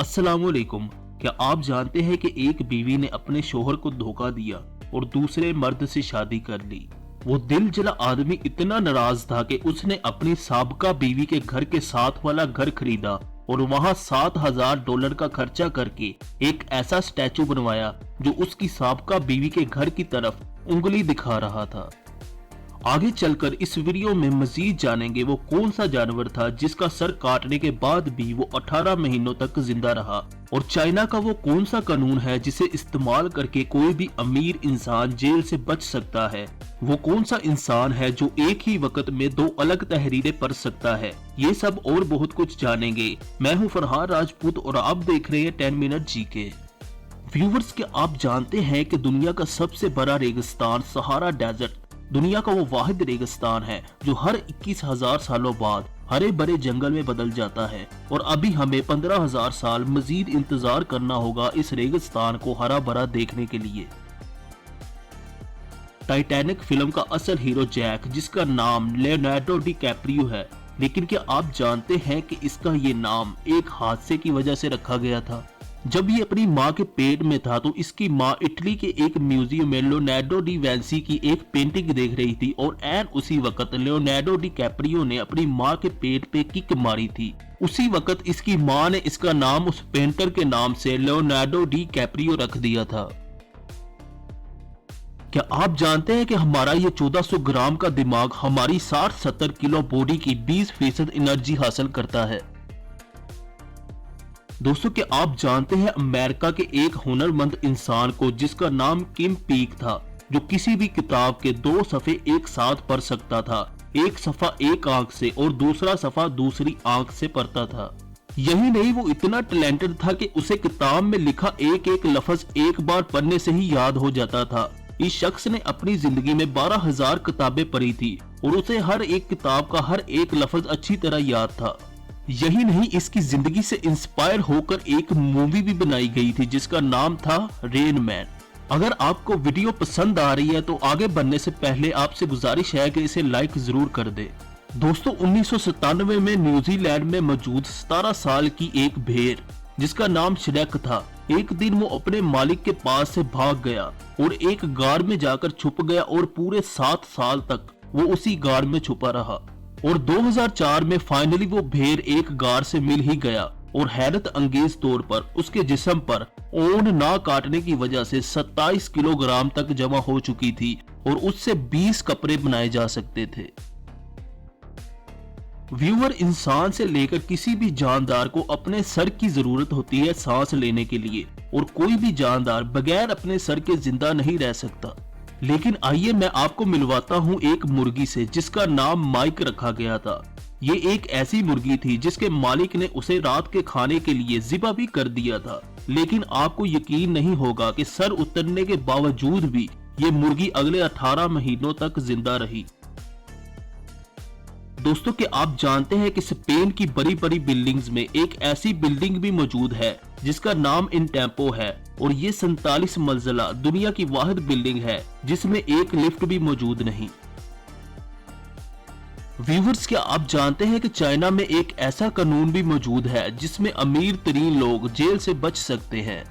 अस्सलामुअलैकुम। क्या आप जानते हैं कि एक बीवी ने अपने शोहर को धोखा दिया और दूसरे मर्द से शादी कर ली। वो दिल जला आदमी इतना नाराज था कि उसने अपनी साबका बीवी के घर के साथ वाला घर खरीदा और वहां $7,000 का खर्चा करके एक ऐसा स्टैचू बनवाया जो उसकी साबका बीवी के घर की तरफ उंगली दिखा रहा था। आगे चलकर इस वीडियो में मजीद जानेंगे वो कौन सा जानवर था जिसका सर काटने के बाद भी वो 18 महीनों तक जिंदा रहा, और चाइना का वो कौन सा कानून है जिसे इस्तेमाल करके कोई भी अमीर इंसान जेल से बच सकता है। वो कौन सा इंसान है जो एक ही वक्त में 2 अलग तहरीरें पढ़ सकता है। ये सब और बहुत कुछ जानेंगे। मैं हूँ फरहान राजपूत और आप देख रहे हैं 10 मिनट जीके। व्यूवर्स, क्या आप जानते हैं कि दुनिया का सबसे बड़ा रेगिस्तान सहारा डेजर्ट दुनिया का वो वाहिद रेगिस्तान है जो हर 21,000 सालों बाद हरे भरे जंगल में बदल जाता है, और अभी हमें 15,000 साल मजीद इंतजार करना होगा इस रेगिस्तान को हरा भरा देखने के लिए। टाइटैनिक फिल्म का असल हीरो जैक, जिसका नाम लियोनार्डो डिकैप्रियो है, लेकिन क्या आप जानते हैं कि इसका ये नाम एक हादसे की वजह से रखा गया था। जब ये अपनी माँ के पेट में था तो इसकी माँ इटली के एक म्यूजियम में लियोनार्डो डी विंची की एक पेंटिंग देख रही थी, और एन उसी वक्त लियोनार्डो डिकैप्रियो ने अपनी माँ के पेट पे किक मारी थी। उसी वक्त इसकी माँ ने इसका नाम उस पेंटर के नाम से लियोनार्डो डिकैप्रियो रख दिया था। क्या आप जानते हैं कि हमारा ये 1400 ग्राम का दिमाग हमारी 60-70 किलो बॉडी की 20% एनर्जी हासिल करता है। दोस्तों, क्या आप जानते हैं अमेरिका के एक हुनरमंद इंसान को जिसका नाम किम पीक था, जो किसी भी किताब के 2 सफ़े एक साथ पढ़ सकता था। एक सफ़ा एक आंख से और दूसरा सफ़ा दूसरी आंख से पढ़ता था। यही नहीं, वो इतना टैलेंटेड था कि उसे किताब में लिखा एक एक लफ्ज एक बार पढ़ने से ही याद हो जाता था। इस शख्स ने अपनी जिंदगी में 12,000 किताबें पढ़ी थी और उसे हर एक किताब का हर एक लफ्ज अच्छी तरह याद था। यही नहीं, इसकी जिंदगी से इंस्पायर होकर एक मूवी भी बनाई गई थी जिसका नाम था रेन मैन। अगर आपको वीडियो पसंद आ रही है तो आगे बढ़ने से पहले आपसे गुजारिश है कि इसे लाइक जरूर कर दे। दोस्तों, 1997 में न्यूजीलैंड में मौजूद 17 साल की एक भेड़ जिसका नाम श्रेक था, एक दिन वो अपने मालिक के पास से भाग गया और एक गार में जाकर छुप गया, और पूरे 7 साल तक वो उसी गार में छुपा रहा। और 2004 में फाइनली वो भेड़ एक गार से मिल ही गया, और हैरत अंगेज तौर पर उसके जिस्म पर ऊन ना काटने की वजह से 27 किलोग्राम तक जमा हो चुकी थी, और उससे 20 कपड़े बनाए जा सकते थे। व्यूअर, इंसान से लेकर किसी भी जानदार को अपने सर की जरूरत होती है सांस लेने के लिए, और कोई भी जानदार बगैर अपने सर के जिंदा नहीं रह सकता। लेकिन आइए मैं आपको मिलवाता हूँ एक मुर्गी से जिसका नाम माइक रखा गया था। ये एक ऐसी मुर्गी थी जिसके मालिक ने उसे रात के खाने के लिए ज़िबा भी कर दिया था, लेकिन आपको यकीन नहीं होगा कि सर उतरने के बावजूद भी ये मुर्गी अगले 18 महीनों तक जिंदा रही। दोस्तों, क्या आप जानते हैं कि स्पेन की बड़ी बड़ी बिल्डिंग्स में एक ऐसी बिल्डिंग भी मौजूद है जिसका नाम इंटेम्पो है, और ये 47 मंजिला दुनिया की वाहिद बिल्डिंग है जिसमें एक लिफ्ट भी मौजूद नहीं। व्यूवर्स, क्या आप जानते हैं कि चाइना में एक ऐसा कानून भी मौजूद है जिसमें अमीर तरीन लोग जेल से बच सकते हैं।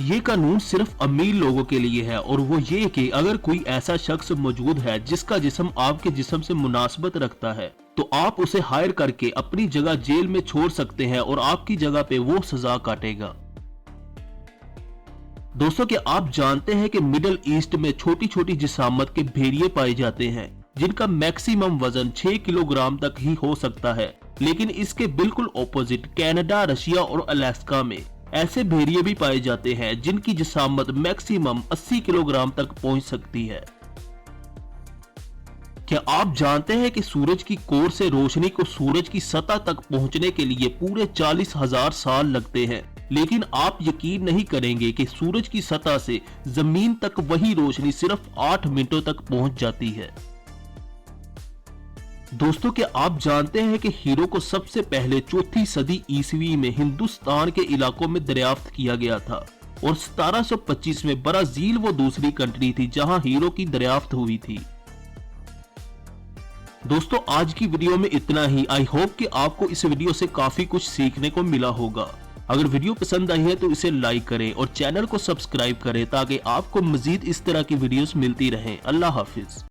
ये कानून सिर्फ अमीर लोगों के लिए है, और वो ये कि अगर कोई ऐसा शख्स मौजूद है जिसका जिस्म आपके जिस्म से मुनासबत रखता है तो आप उसे हायर करके अपनी जगह जेल में छोड़ सकते हैं और आपकी जगह पे वो सजा काटेगा। दोस्तों, क्या आप जानते हैं कि मिडिल ईस्ट में छोटी छोटी जिसामत के भेड़िए पाए जाते हैं जिनका मैक्सिमम वजन 6 किलोग्राम तक ही हो सकता है, लेकिन इसके बिल्कुल ऑपोजिट कनाडा, रशिया और अलास्का में ऐसे भेड़िए भी पाए जाते हैं जिनकी जिसामत मैक्सिमम 80 किलोग्राम तक पहुंच सकती है। क्या आप जानते हैं कि सूरज की कोर से रोशनी को सूरज की सतह तक पहुंचने के लिए पूरे 40,000 साल लगते हैं, लेकिन आप यकीन नहीं करेंगे कि सूरज की सतह से जमीन तक वही रोशनी सिर्फ 8 मिनटों तक पहुंच जाती है। दोस्तों, क्या आप जानते हैं कि हीरो को सबसे पहले 4वीं सदी ईस्वी में हिंदुस्तान के इलाकों में दरियाफ्त किया गया था, और 1725 में ब्राजील वो दूसरी कंट्री थी जहां हीरो की दरियाफ्त हुई थी। दोस्तों, आज की वीडियो में इतना ही। आई होप कि आपको इस वीडियो से काफी कुछ सीखने को मिला होगा। अगर वीडियो पसंद आई है तो इसे लाइक करें और चैनल को सब्सक्राइब करें ताकि आपको मजीद इस तरह की वीडियोस मिलती रहें। अल्लाह हाफिज।